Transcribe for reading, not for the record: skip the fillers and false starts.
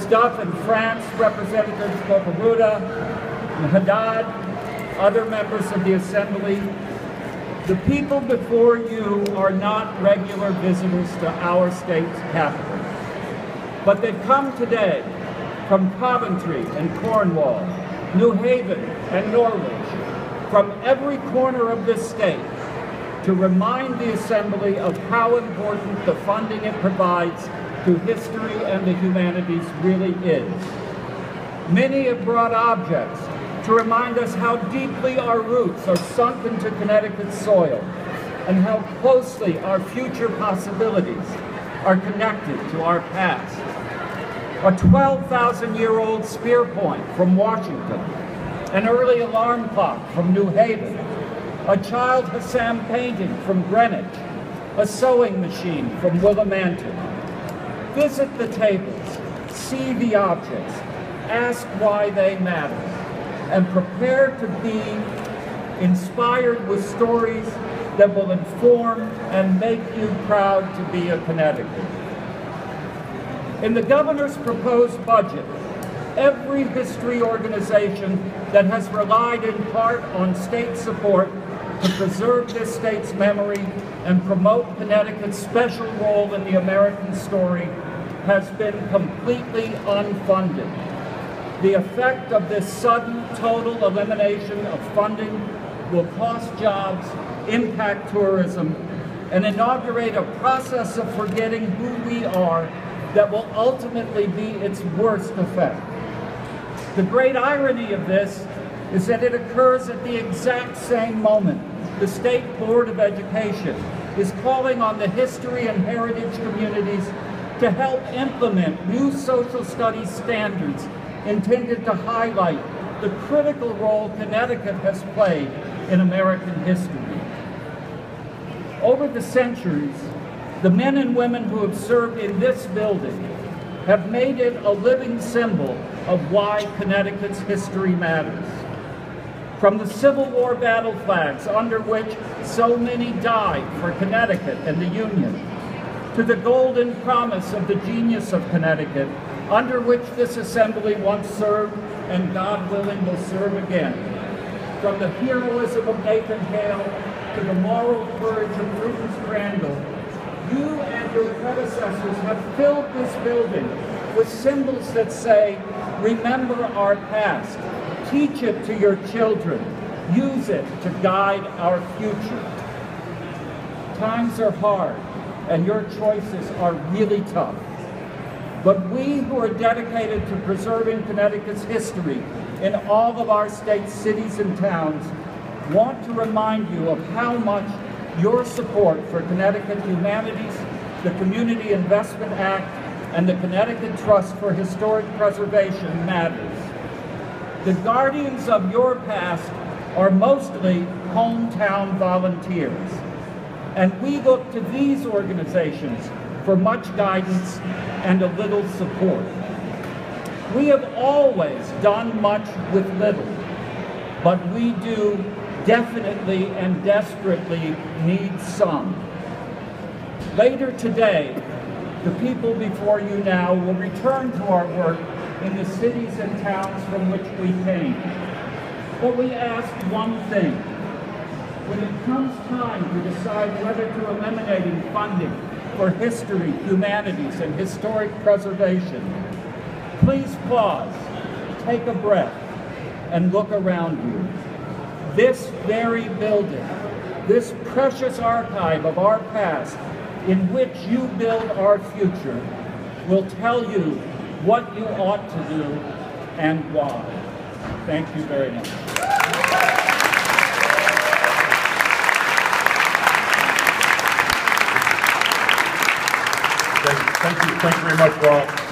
Stuff in France, Representatives Bocaruda and Haddad, other members of the Assembly, the people before you are not regular visitors to our state's capital, but they've come today from Coventry and Cornwall, New Haven and Norwich, from every corner of this state, to remind the Assembly of how important the funding it provides to history and the humanities really is. Many have brought objects to remind us how deeply our roots are sunk into Connecticut's soil and how closely our future possibilities are connected to our past. A 12,000-year-old spear point from Washington, an early alarm clock from New Haven, a child Hassam painting from Greenwich, a sewing machine from Willimantic. Visit the tables, see the objects, ask why they matter, and prepare to be inspired with stories that will inform and make you proud to be a Connecticut. In the governor's proposed budget, every history organization that has relied in part on state support to preserve this state's memory and promote Connecticut's special role in the American story has been completely unfunded. The effect of this sudden, total elimination of funding will cost jobs, impact tourism, and inaugurate a process of forgetting who we are that will ultimately be its worst effect. The great irony of this is that it occurs at the exact same moment the State Board of Education is calling on the history and heritage communities to help implement new social studies standards intended to highlight the critical role Connecticut has played in American history. Over the centuries, the men and women who have served in this building have made it a living symbol of why Connecticut's history matters. From the Civil War battle flags under which so many died for Connecticut and the Union, to the golden promise of the genius of Connecticut, under which this Assembly once served and God willing will serve again. From the heroism of Nathan Hale to the moral courage of Prudence Crandall, you and your predecessors have filled this building with symbols that say, remember our past, teach it to your children, use it to guide our future. Times are hard, and your choices are really tough. But we who are dedicated to preserving Connecticut's history in all of our state's cities and towns want to remind you of how much your support for Connecticut Humanities, the Community Investment Act, and the Connecticut Trust for Historic Preservation matters. The guardians of your past are mostly hometown volunteers, and we look to these organizations for much guidance and a little support. We have always done much with little, but we do definitely and desperately need some. Later today, the people before you now will return to our work in the cities and towns from which we came. But we ask one thing. When it comes time to decide whether to eliminating funding for history, humanities, and historic preservation, please pause, take a breath, and look around you. This very building, this precious archive of our past in which you build our future, will tell you what you ought to do and why. Thank you very much. Thank you very much, Rob.